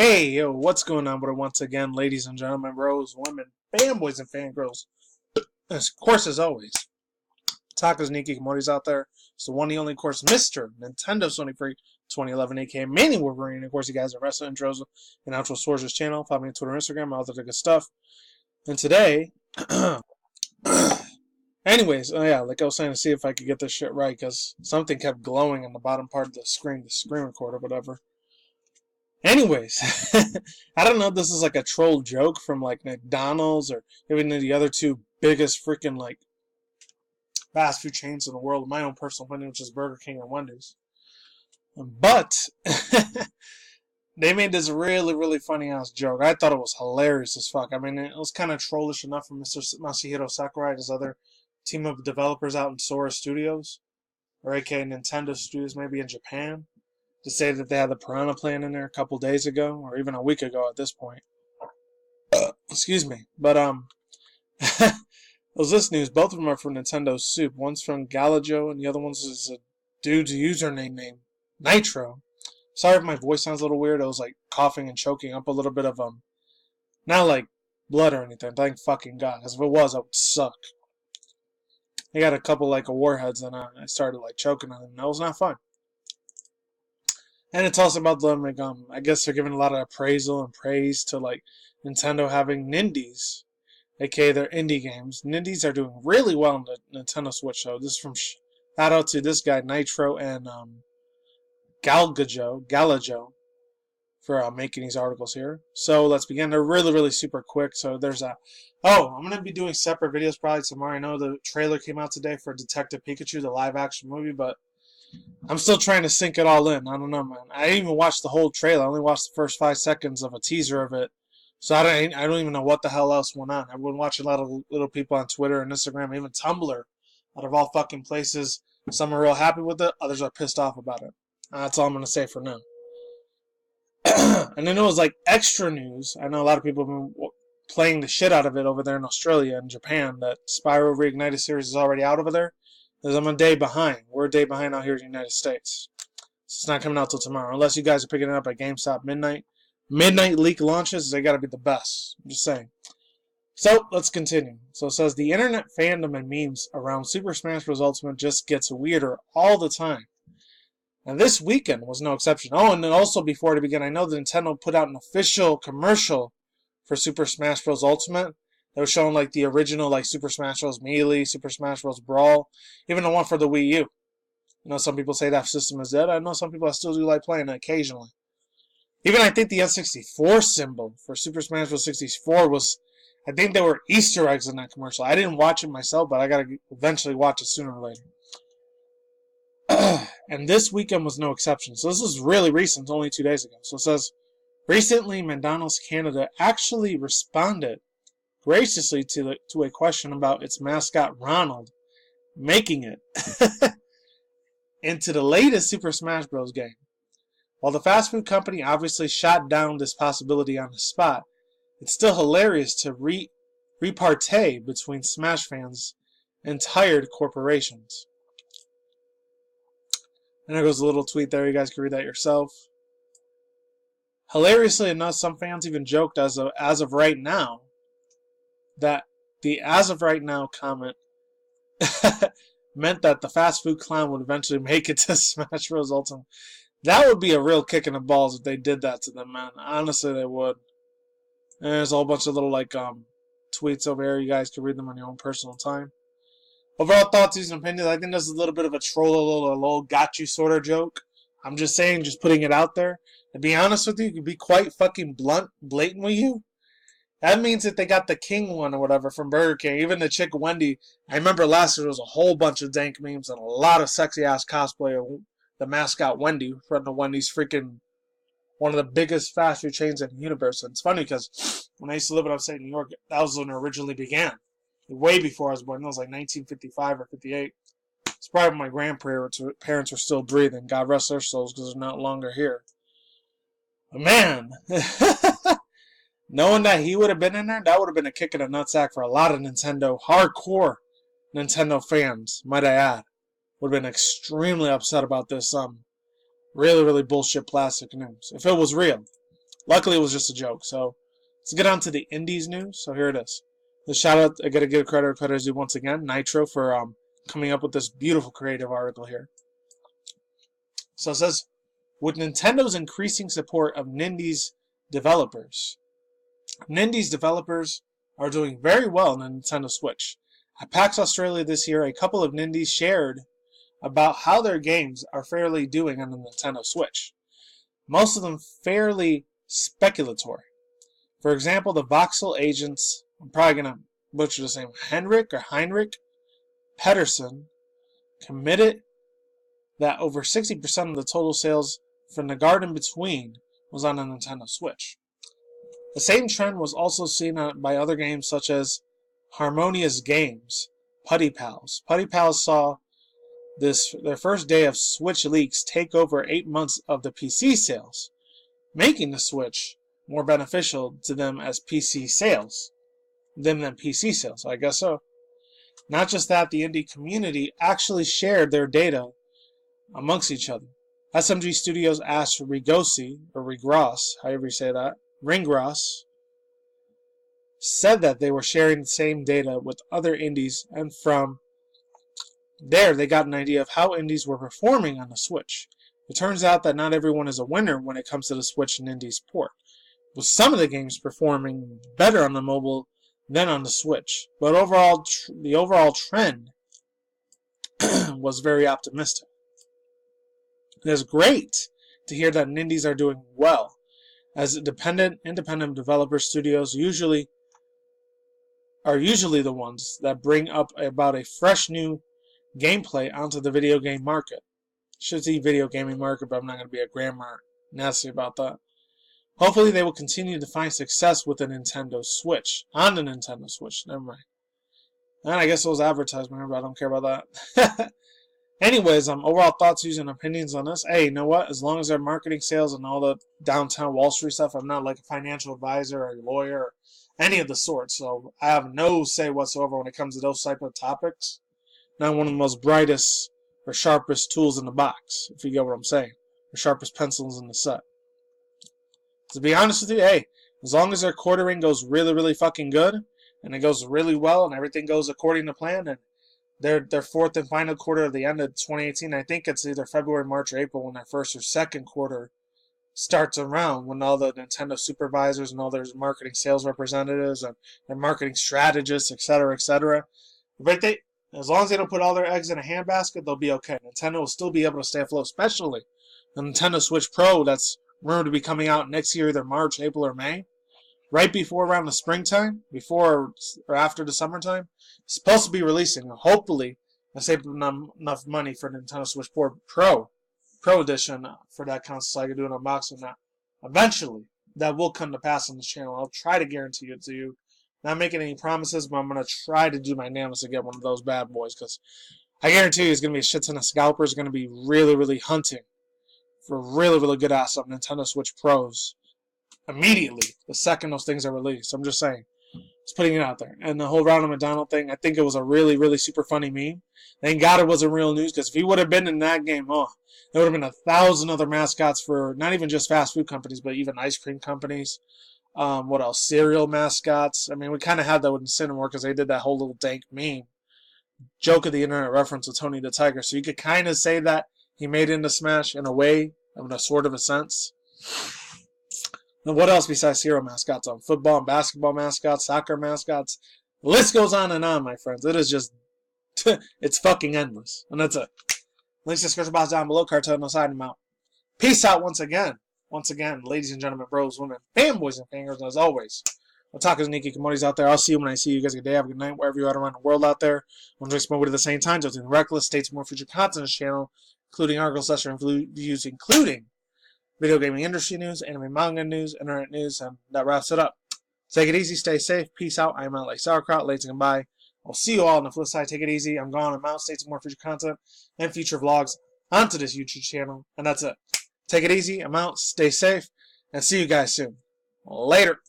Hey, yo, what's going on? But once again, ladies and gentlemen, bros, women, fanboys, and fangirls. Of course, as always, Taka's Nikki Komodi's out there. It's the one and only, of course, Mr. Nintendo Sony Freak 2011, aka Manny Wolverine. Of course, you guys are wrestling intros and outro Sources channel. Follow me on Twitter and Instagram, all the good stuff. And today, anyways, oh yeah, like I was saying, to see if I could get this shit right, because something kept glowing in the bottom part of the screen recorder, whatever. Anyways, I don't know if this is like a troll joke from like McDonald's or even the other two biggest freaking like fast food chains in the world, my own personal opinion, which is Burger King and Wendy's. But they made this really, really funny ass joke. I thought it was hilarious as fuck. I mean, it was kind of trollish enough from Mr. Masahiro Sakurai and his other team of developers out in Sora Studios, or aka Nintendo Studios, maybe in Japan, to say that they had the Piranha Plant in there a couple days ago, or even a week ago at this point. Excuse me. But, it was this news. Both of them are from Nintendo Soup. One's from Galajo, and the other one's is a dude's username named Nitro. Sorry if my voice sounds a little weird. I was, like, coughing and choking up a little bit of, not, like, blood or anything. Thank fucking God. Because if it was, I would suck. I got a couple, like, warheads, and I started, like, choking on them. That was not fun. And it talks about them, like, I guess they're giving a lot of appraisal and praise to, like, Nintendo having Nindies, aka their indie games. Nindies are doing really well on the Nintendo Switch, so this is from shout out to this guy, Nitro, and Galajo, for making these articles here. So let's begin. They're really, really super quick, so there's a... Oh, I'm going to be doing separate videos probably tomorrow. I know the trailer came out today for Detective Pikachu, the live-action movie, but I'm still trying to sink it all in. I don't know, man. I didn't even watch the whole trailer. I only watched the first 5 seconds of a teaser of it. So I don't even know what the hell else went on. I've been watching a lot of little people on Twitter and Instagram, even Tumblr, out of all fucking places. Some are real happy with it. Others are pissed off about it. That's all I'm going to say for now. And then it was like extra news. I know a lot of people have been playing the shit out of it over there in Australia and Japan. That Spyro Reignited series is already out over there. Because I'm a day behind. We're a day behind out here in the United States. So it's not coming out till tomorrow. Unless you guys are picking it up at GameStop midnight. Midnight leak launches, they gotta be the best. I'm just saying. So, let's continue. So it says, the internet fandom and memes around Super Smash Bros. Ultimate just gets weirder all the time. And this weekend was no exception. Oh, and then also before to begin, I know that Nintendo put out an official commercial for Super Smash Bros. Ultimate. That was showing like the original like Super Smash Bros. Melee, Super Smash Bros. Brawl, even the one for the Wii U. You know, some people say that system is dead. I know some people that still do like playing it occasionally. Even I think the N64 symbol for Super Smash Bros. 64 was, I think there were Easter eggs in that commercial. I didn't watch it myself, but I gotta eventually watch it sooner or later. And this weekend was no exception. So this is really recent, only 2 days ago. So it says, recently McDonald's Canada actually responded graciously to a question about its mascot Ronald making it into the latest Super Smash Bros. Game. While the fast food company obviously shot down this possibility on the spot, it's still hilarious to repartee between Smash fans and tired corporations. And there goes a little tweet there, you guys can read that yourself. Hilariously enough, some fans even joked as of right now that the as of right now comment meant that the fast food clown would eventually make it to Smash Bros. Ultimate. That would be a real kick in the balls if they did that to them, man. Honestly, they would. And there's a whole bunch of little like tweets over here. You guys can read them on your own personal time. Overall thoughts, views, and opinions. I think this is a little bit of a troll, a little got you sort of joke. I'm just saying, just putting it out there. To be honest with you, to be quite fucking blatant with you, that means that they got the King one or whatever from Burger King. Even the chick Wendy. I remember last year there was a whole bunch of dank memes and a lot of sexy ass cosplay of the mascot Wendy from the Wendy's freaking one of the biggest fast food chains in the universe. And it's funny because when I used to live in upstate New York, that was when it originally began. Way before I was born. It was like 1955 or 58. It's probably when my grandparents were still breathing. God rest their souls because they're not longer here. But man, knowing that he would have been in there, that would have been a kick in the nutsack for a lot of hardcore Nintendo fans, might I add. Would have been extremely upset about this really, really bullshit plastic news. If it was real. Luckily, it was just a joke. So let's get on to the Indies news. So here it is. The shout out, I gotta give credit where credit is due once again. Nitro for coming up with this beautiful creative article here. So it says, with Nintendo's increasing support of Nindies developers, Nindies developers are doing very well on the Nintendo Switch. At PAX Australia this year, a couple of Nindies shared about how their games are fairly doing on the Nintendo Switch. Most of them fairly speculatory. For example, the voxel agents, I'm probably going to butcher the name, Heinrich Pedersen, committed that over 60% of the total sales from The Garden Between was on the Nintendo Switch. The same trend was also seen by other games such as Harmonious Games, Putty Pals. Putty Pals saw their first day of Switch leaks take over 8 months of the PC sales, making the Switch more beneficial to them as PC sales than PC sales. I guess so. Not just that, the indie community actually shared their data amongst each other. SMG Studios asked Ringgross, however you say that, Ringgross, said that they were sharing the same data with other indies, and from there they got an idea of how indies were performing on the Switch. It turns out that not everyone is a winner when it comes to the Switch and indies port, with some of the games performing better on the mobile than on the Switch. But overall, the overall trend was very optimistic. It is great to hear that indies are doing well, as independent developer studios are usually the ones that bring up about a fresh new gameplay onto the video game market. Should say video gaming market, but I'm not going to be a grammar nasty about that. Hopefully they will continue to find success with the Nintendo Switch. On the Nintendo Switch, never mind. And I guess it was advertisement, but I don't care about that. Anyways, overall thoughts, views, and opinions on this. Hey, you know what? As long as they're marketing, sales, and all the downtown Wall Street stuff, I'm not like a financial advisor or a lawyer or any of the sort. So I have no say whatsoever when it comes to those type of topics. Not one of the most brightest or sharpest tools in the box, if you get what I'm saying. Or sharpest pencils in the set. To be honest with you, hey, as long as their quartering goes really, really fucking good, and it goes really well, and everything goes according to plan, and their fourth and final quarter of the end of 2018, I think it's either February, March, or April when their first or second quarter starts around, when all the Nintendo supervisors and all their marketing sales representatives and their marketing strategists, etc. But as long as they don't put all their eggs in a handbasket, they'll be okay. Nintendo will still be able to stay afloat, especially the Nintendo Switch Pro that's rumored to be coming out next year, either March, April, or May. Right before around the springtime, before or after the summertime, it's supposed to be releasing. Hopefully, I saved enough money for Nintendo Switch 4 Pro Edition for that console, so I can do an unboxing that. Eventually, that will come to pass on this channel. I'll try to guarantee it to you. Not making any promises, but I'm going to try to do my damnedest to get one of those bad boys, because I guarantee you it's going to be a shit ton of scalpers going to be really, really hunting for really, really good ass on Nintendo Switch Pros immediately the second those things are released. I'm just saying. Just putting it out there. And the whole Ronald McDonald thing, I think it was a really, really super funny meme. Thank God it wasn't real news, because if he would have been in that game, there would have been 1,000 other mascots for not even just fast food companies, but even ice cream companies. What else? Cereal mascots. I mean, we kind of had that with Cinnamore, because they did that whole little dank meme. Joke of the internet reference with Tony the Tiger. So you could kind of say that he made it into Smash in a way, in a sort of a sense. And what else besides hero mascots on football and basketball mascots, soccer mascots? The list goes on, my friends. It is just, it's fucking endless. And that's it. Links in the description box down below. Cartel no side them out. Peace out once again. Once again, ladies and gentlemen, bros, women, fanboys, and fangirls. And as always, I'll talk to Nikki Commodities out there. I'll see you when I see you guys. Good day, have a good night, wherever you are around the world out there. I'm enjoying more at the same time. Just in reckless states, more future content on this channel, including articles, session reviews, including video gaming industry news, anime manga news, internet news, and that wraps it up. Take it easy, stay safe, peace out. I'm out like sauerkraut, ladies and goodbye. I'll see you all on the flip side. Take it easy. I'm gone. I'm out. Stay tuned for more future content and future vlogs onto this YouTube channel. And that's it. Take it easy. I'm out. Stay safe. And see you guys soon. Later.